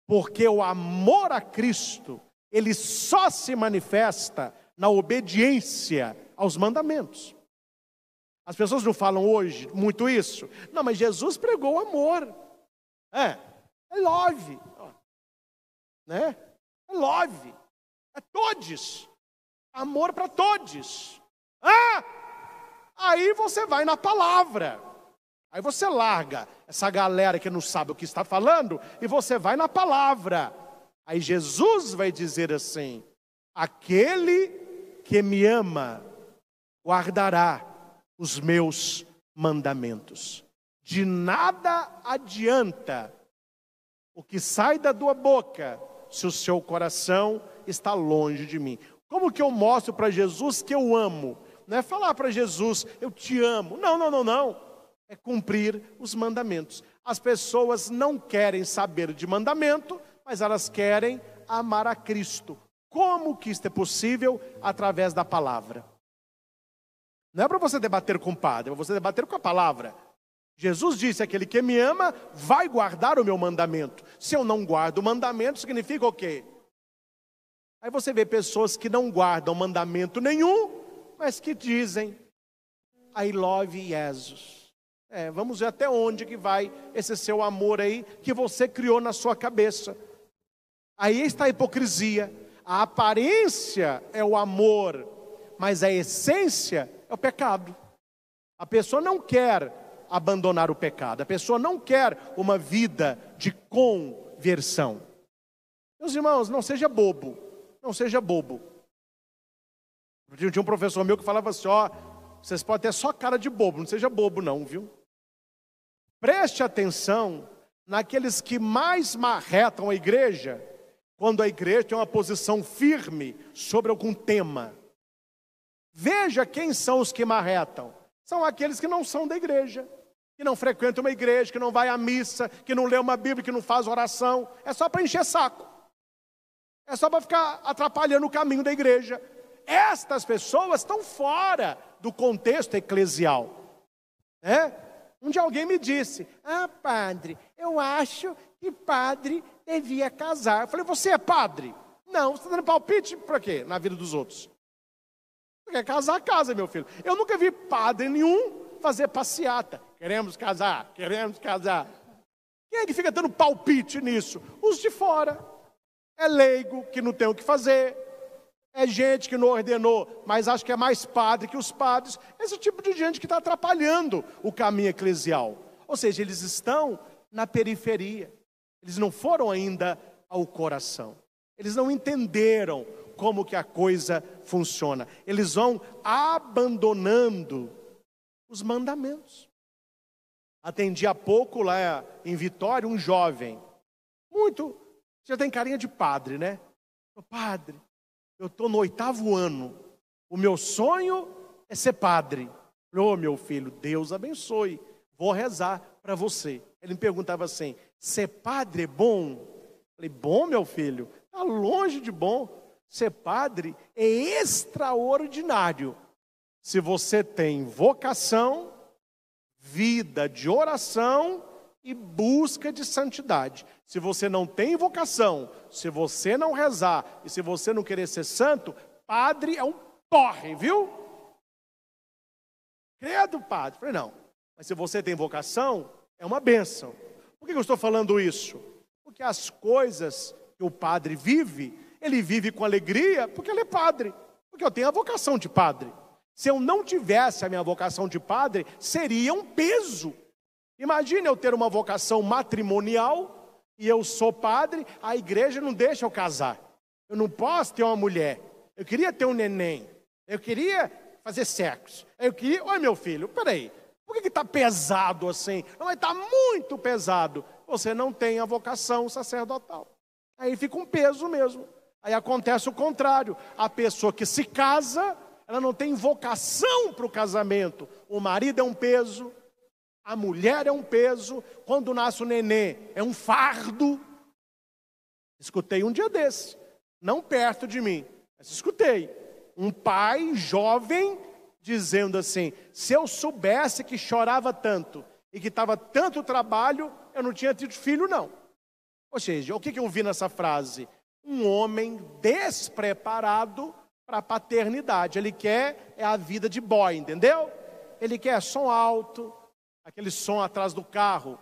A: Porque o amor a Cristo, ele só se manifesta na obediência aos mandamentos. As pessoas não falam hoje muito isso. Não, mas Jesus pregou o amor. É love. Né? É love. É todes. Amor para todes. Aí você vai na palavra. Aí você larga essa galera que não sabe o que está falando e você vai na palavra. Aí Jesus vai dizer assim: aquele que me ama guardará os meus mandamentos. De nada adianta o que sai da tua boca se o seu coração está longe de mim. Como que eu mostro para Jesus que eu amo? Não é falar para Jesus, eu te amo. Não. É cumprir os mandamentos. As pessoas não querem saber de mandamento, mas elas querem amar a Cristo. Como que isto é possível? Através da palavra. Não é para você debater com o padre, é para você debater com a palavra. Jesus disse: aquele que me ama vai guardar o meu mandamento. Se eu não guardo o mandamento, significa o quê? Aí você vê pessoas que não guardam mandamento nenhum, mas que dizem: I love Jesus. Vamos ver até onde que vai esse seu amor aí, que você criou na sua cabeça. Aí está a hipocrisia. A aparência é o amor, mas a essência é o pecado. A pessoa não quer abandonar o pecado. A pessoa não quer uma vida de conversão. Meus irmãos, não seja bobo. Não seja bobo. Tinha um professor meu que falava assim: vocês podem ter só cara de bobo, não seja bobo não, viu? Preste atenção naqueles que mais marretam a igreja, quando a igreja tem uma posição firme sobre algum tema. Veja quem são os que marretam. São aqueles que não são da igreja, que não frequentam uma igreja, que não vai à missa, que não lê uma Bíblia, que não faz oração. É só para encher saco. É só para ficar atrapalhando o caminho da igreja. Estas pessoas estão fora do contexto eclesial. Um dia alguém me disse: padre, eu acho que padre devia casar. Eu falei: você é padre? Não, você está dando palpite para quê? Na vida dos outros. Você quer casar, casa, meu filho. Eu nunca vi padre nenhum fazer passeata. Queremos casar, queremos casar. Quem é que fica dando palpite nisso? Os de fora. É leigo que não tem o que fazer. É gente que não ordenou, mas acho que é mais padre que os padres. Esse tipo de gente que está atrapalhando o caminho eclesial. Ou seja, eles estão na periferia. Eles não foram ainda ao coração. Eles não entenderam como que a coisa funciona. Eles vão abandonando os mandamentos. Atendi há pouco lá em Vitória um jovem. Já tem carinha de padre, né? Padre, eu estou no 8º ano. O meu sonho é ser padre. Meu filho, Deus abençoe. Vou rezar para você. Ele me perguntava assim: ser padre é bom? Eu falei: bom, meu filho? Está longe de bom. Ser padre é extraordinário. Se você tem vocação, vida de oração e busca de santidade. Se você não tem vocação, se você não rezar e se você não querer ser santo, padre é um porre, viu? Credo, padre. Falei, não. Mas se você tem vocação, é uma bênção. Por que eu estou falando isso? Porque as coisas que o padre vive, ele vive com alegria porque ele é padre. Porque eu tenho a vocação de padre. Se eu não tivesse a minha vocação de padre, seria um peso. Imagine eu ter uma vocação matrimonial e eu sou padre, a igreja não deixa eu casar. Eu não posso ter uma mulher. Eu queria ter um neném. Eu queria fazer sexo. Eu queria... Oi, meu filho, peraí. Por que está pesado assim? Não, vai estar muito pesado. Você não tem a vocação sacerdotal. Aí fica um peso mesmo. Aí acontece o contrário. A pessoa que se casa, ela não tem vocação para o casamento. O marido é um peso. A mulher é um peso. Quando nasce o nenê, é um fardo. Escutei um dia desse. Não perto de mim, mas escutei. Um pai jovem dizendo assim: se eu soubesse que chorava tanto e que estava tanto trabalho, eu não tinha tido filho, não. Ou seja, o que eu vi nessa frase? Um homem despreparado para a paternidade. Ele quer a vida de boy, entendeu? Ele quer som alto, aquele som atrás do carro,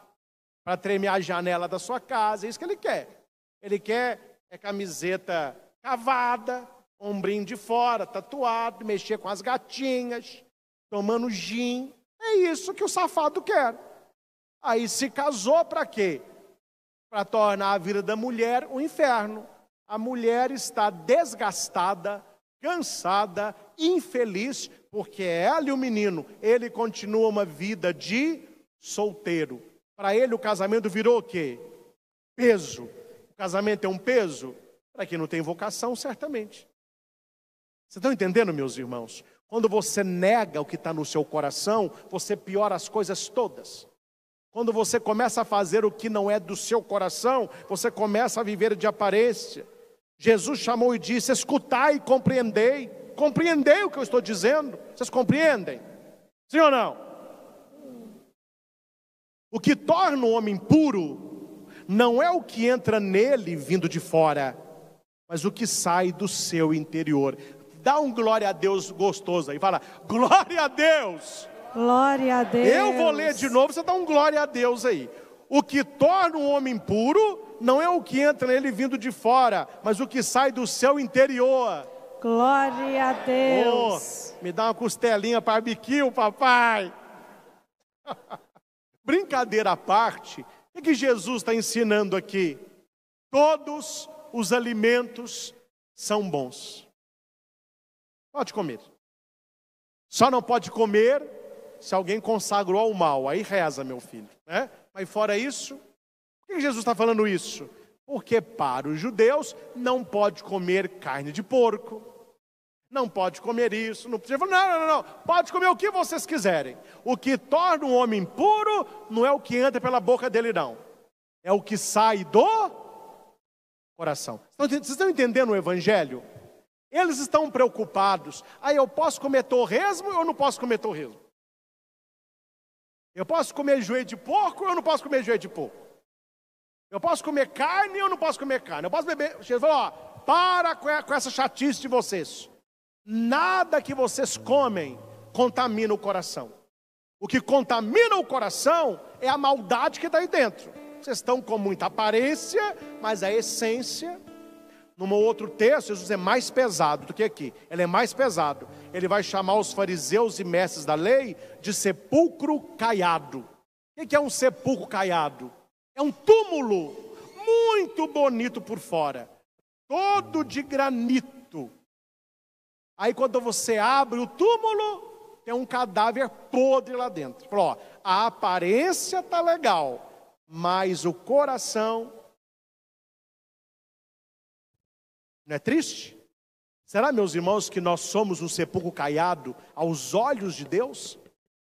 A: para tremer a janela da sua casa, é isso que ele quer. Ele quer camiseta cavada, ombrinho de fora, tatuado, mexer com as gatinhas, tomando gin. É isso que o safado quer. Aí se casou para quê? Para tornar a vida da mulher um inferno. A mulher está desgastada, cansada, infeliz, porque ela e o menino, ele continua uma vida de solteiro. Para ele o casamento virou o quê? Peso. O casamento é um peso? Para quem não tem vocação, certamente. Vocês estão entendendo, meus irmãos? Quando você nega o que está no seu coração, você piora as coisas todas. Quando você começa a fazer o que não é do seu coração, você começa a viver de aparência. Jesus chamou e disse: escutai e compreendei. Compreendei o que eu estou dizendo? Vocês compreendem? Sim ou não? O que torna o homem puro não é o que entra nele vindo de fora, mas o que sai do seu interior. Dá um glória a Deus gostoso aí, fala, glória a Deus.
B: Glória a Deus.
A: Eu vou ler de novo, você dá um glória a Deus aí. O que torna um homem puro não é o que entra nele vindo de fora, mas o que sai do seu interior.
B: Glória a Deus.
A: Oh, me dá uma costelinha barbecue, papai. Brincadeira à parte, o que Jesus está ensinando aqui? Todos os alimentos são bons. Pode comer. Só não pode comer se alguém consagrou ao mal. Aí reza, meu filho, né? Mas fora isso, por que Jesus está falando isso? Porque para os judeus não pode comer carne de porco, não pode comer isso, não pode. Não, pode comer o que vocês quiserem. O que torna um homem puro não é o que entra pela boca dele, não. É o que sai do coração. Vocês estão entendendo o evangelho? Eles estão preocupados. Aí eu posso comer torresmo ou eu não posso comer torresmo? Eu posso comer joelho de porco ou eu não posso comer joelho de porco? Eu posso comer carne ou eu não posso comer carne? Eu posso beber... Ele falou, ó, para com essa chatice de vocês. Nada que vocês comem contamina o coração. O que contamina o coração é a maldade que está aí dentro. Vocês estão com muita aparência, mas a essência... Num outro texto, Jesus é mais pesado do que aqui. Ele é mais pesado. Ele vai chamar os fariseus e mestres da lei de sepulcro caiado. O que é um sepulcro caiado? É um túmulo muito bonito por fora, todo de granito. Aí quando você abre o túmulo, tem um cadáver podre lá dentro. Falou, ó, a aparência está legal, mas o coração... Não é triste? Será, meus irmãos, que nós somos um sepulcro caiado aos olhos de Deus?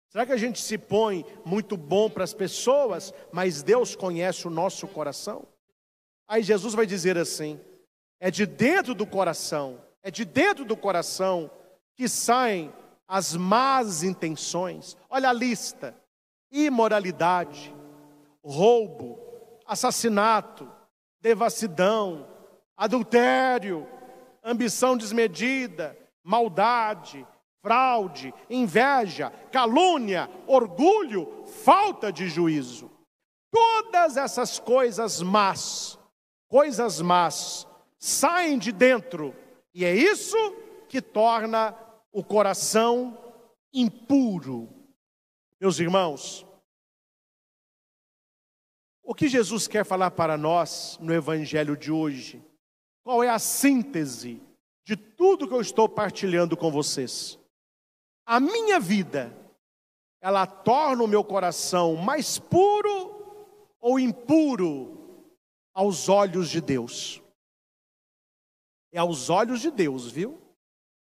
A: Será que a gente se põe muito bom para as pessoas, mas Deus conhece o nosso coração? Aí Jesus vai dizer assim, é de dentro do coração que saem as más intenções. Olha a lista: imoralidade, roubo, assassinato, devassidão, adultério, ambição desmedida, maldade, fraude, inveja, calúnia, orgulho, falta de juízo. Todas essas coisas más, saem de dentro, e é isso que torna o coração impuro. Meus irmãos, o que Jesus quer falar para nós no Evangelho de hoje? Qual é a síntese de tudo que eu estou partilhando com vocês? A minha vida, ela torna o meu coração mais puro ou impuro aos olhos de Deus? É aos olhos de Deus, viu?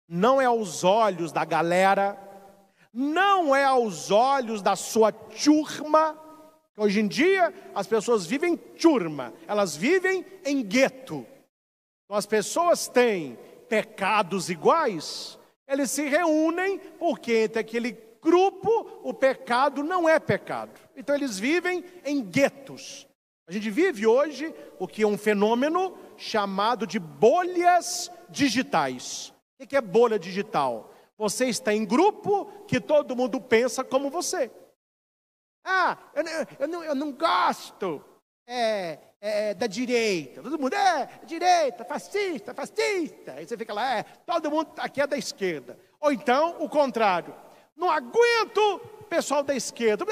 A: Não é aos olhos da galera, não é aos olhos da sua turma. Hoje em dia, as pessoas vivem turma, elas vivem em gueto. Então, as pessoas têm pecados iguais, eles se reúnem porque entre aquele grupo o pecado não é pecado. Então eles vivem em guetos. A gente vive hoje o que é um fenômeno chamado de bolhas digitais. O que é bolha digital? Você está em grupo que todo mundo pensa como você. Eu não gosto da direita. Todo mundo direita, fascista. Aí você fica lá, todo mundo aqui é da esquerda. Ou então, o contrário. Não aguento o pessoal da esquerda.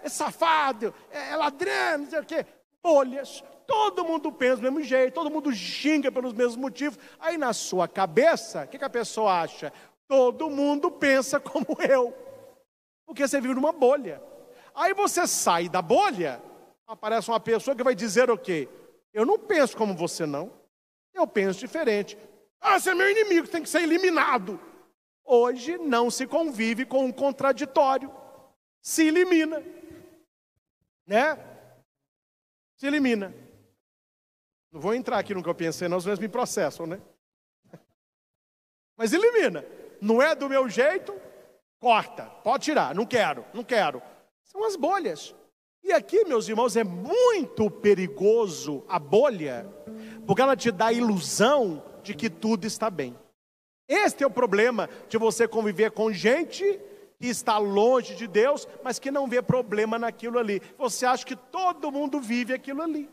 A: É safado, é ladrão, não sei o quê. Bolhas. Todo mundo pensa do mesmo jeito, todo mundo xinga pelos mesmos motivos. Aí na sua cabeça, o que a pessoa acha? Todo mundo pensa como eu. Porque você vive numa bolha. Aí você sai da bolha, aparece uma pessoa que vai dizer o quê? Eu não penso como você não, eu penso diferente. Você é meu inimigo, tem que ser eliminado. Hoje não se convive com um contraditório, se elimina, né? Se elimina. Não vou entrar aqui no que eu pensei, não, senão eles me processam, né? Mas elimina. Não é do meu jeito, corta, pode tirar, não quero. São as bolhas. E aqui, meus irmãos, é muito perigoso a bolha, porque ela te dá a ilusão de que tudo está bem. Este é o problema de você conviver com gente que está longe de Deus, mas que não vê problema naquilo ali. Você acha que todo mundo vive aquilo ali.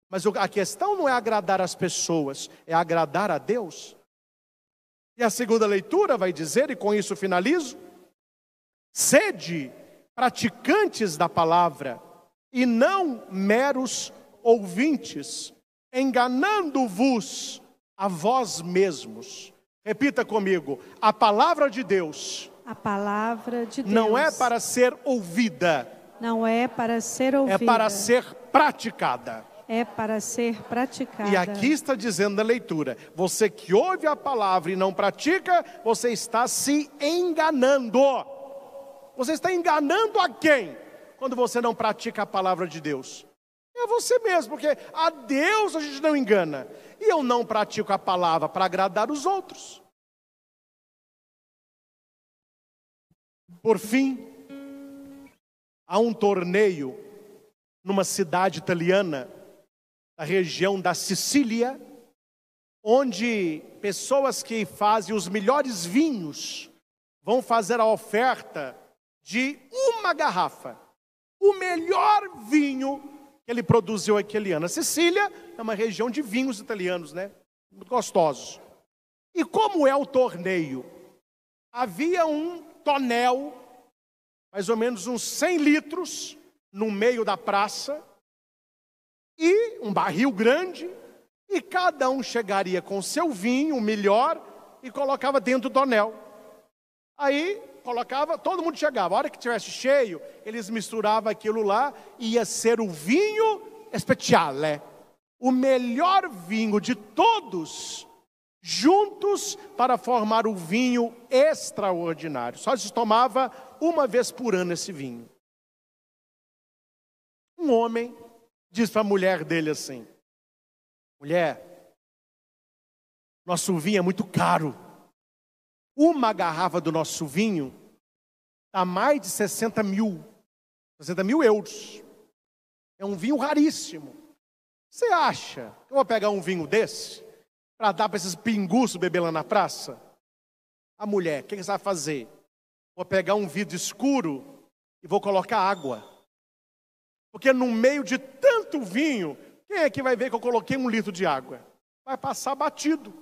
A: Mas a questão não é agradar as pessoas, é agradar a Deus. E a segunda leitura vai dizer, e com isso finalizo: sede praticantes da palavra, e não meros ouvintes, enganando-vos a vós mesmos. Repita comigo: a palavra de Deus,
B: A palavra de Deus
A: não é para ser ouvida,
B: não é para ser ouvida,
A: é para ser praticada.
B: é para ser praticada.
A: E aqui está dizendo na leitura: você que ouve a palavra e não pratica, você está se enganando. Você está enganando a quem? Quando você não pratica a palavra de Deus. É você mesmo, porque a Deus a gente não engana. E eu não pratico a palavra para agradar os outros. Por fim, há um torneio numa cidade italiana, da região da Sicília, onde pessoas que fazem os melhores vinhos vão fazer a oferta de uma garrafa, o melhor vinho que ele produziu aquele ano. A Sicília é uma região de vinhos italianos, né? Muito gostosos. E como é o torneio? Havia um tonel, mais ou menos uns 100 litros, no meio da praça, e um barril grande, e cada um chegaria com seu vinho, o melhor, e colocava dentro do tonel. Aí colocava, todo mundo chegava, a hora que estivesse cheio, eles misturavam aquilo lá, e ia ser o vinho speciale, o melhor vinho de todos, juntos para formar o vinho extraordinário. Só se tomava uma vez por ano esse vinho. Um homem diz para a mulher dele assim: mulher, nosso vinho é muito caro. Uma garrafa do nosso vinho está mais de 60 mil euros. É um vinho raríssimo. Você acha que eu vou pegar um vinho desse para dar para esses pinguços beber lá na praça? A mulher, o que você vai fazer? Vou pegar um vidro escuro e vou colocar água. Porque no meio de tanto vinho, quem é que vai ver que eu coloquei 1 litro de água? Vai passar batido.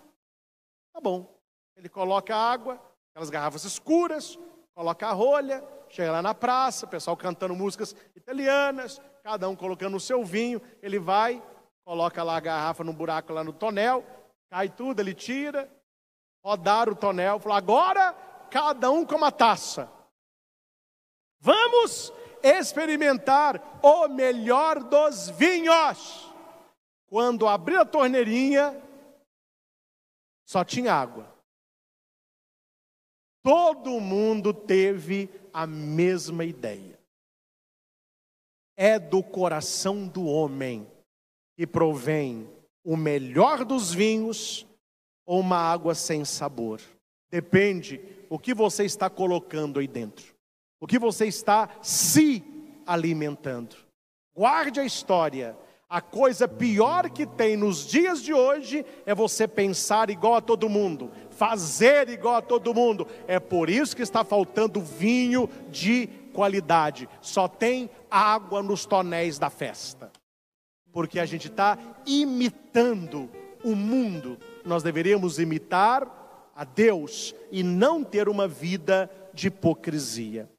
A: Tá bom. Ele coloca a água, aquelas garrafas escuras, coloca a rolha, chega lá na praça, o pessoal cantando músicas italianas, cada um colocando o seu vinho, ele vai, coloca lá a garrafa no buraco lá no tonel, cai tudo, ele tira, rodar o tonel, falou, agora cada um com uma taça. Vamos experimentar o melhor dos vinhos. Quando abriu a torneirinha, só tinha água. Todo mundo teve a mesma ideia. É do coração do homem que provém o melhor dos vinhos ou uma água sem sabor. Depende o que você está colocando aí dentro. O que você está se alimentando. Guarde a história. A coisa pior que tem nos dias de hoje é você pensar igual a todo mundo, fazer igual a todo mundo. É por isso que está faltando vinho de qualidade. Só tem água nos tonéis da festa. Porque a gente está imitando o mundo. Nós deveríamos imitar a Deus e não ter uma vida de hipocrisia.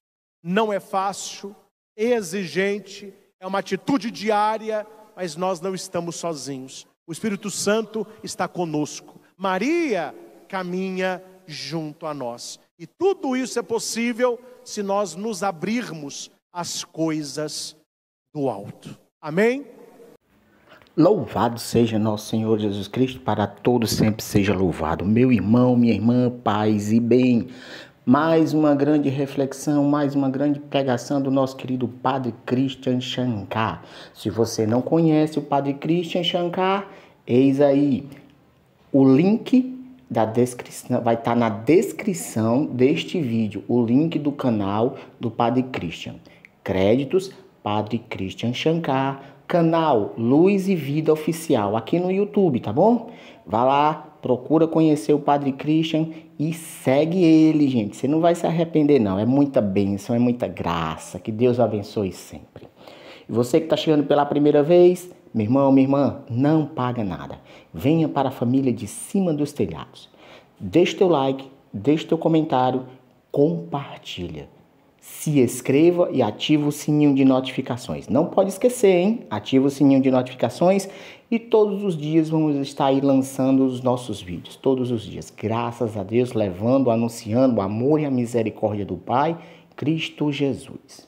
A: Não é fácil, é exigente, é uma atitude diária, mas nós não estamos sozinhos. O Espírito Santo está conosco. Maria caminha junto a nós. E tudo isso é possível se nós nos abrirmos às coisas do alto. Amém?
C: Louvado seja nosso Senhor Jesus Cristo, para todos sempre seja louvado. Meu irmão, minha irmã, paz e bem. Mais uma grande reflexão, mais uma grande pregação do nosso querido Padre Christian Shankar. Se você não conhece o Padre Christian Shankar, eis aí o link da descrição, vai estar na descrição deste vídeo, o link do canal do Padre Christian. Créditos, Padre Christian Shankar, canal Luz e Vida Oficial, aqui no YouTube, tá bom? Vá lá, procura conhecer o Padre Christian e segue ele, gente. Você não vai se arrepender, não. É muita bênção, é muita graça. Que Deus o abençoe sempre. E você que está chegando pela primeira vez, meu irmão, minha irmã, não paga nada. Venha para a família de Cima dos Telhados. Deixa teu like, deixa teu comentário, compartilha. Se inscreva e ativa o sininho de notificações. Não pode esquecer, hein? Ativa o sininho de notificações e todos os dias vamos estar aí lançando os nossos vídeos. Todos os dias. Graças a Deus, levando, anunciando o amor e a misericórdia do Pai, Cristo Jesus.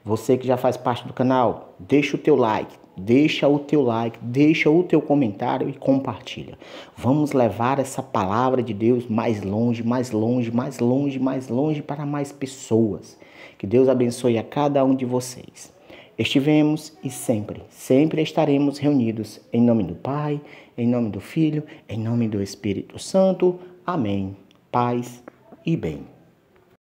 C: Você que já faz parte do canal, deixa o teu like, deixa o teu comentário e compartilha. Vamos levar essa palavra de Deus mais longe, mais longe, mais longe, mais longe para mais pessoas. Que Deus abençoe a cada um de vocês. Estivemos e sempre estaremos reunidos em nome do Pai, em nome do Filho, em nome do Espírito Santo. Amém. Paz e bem.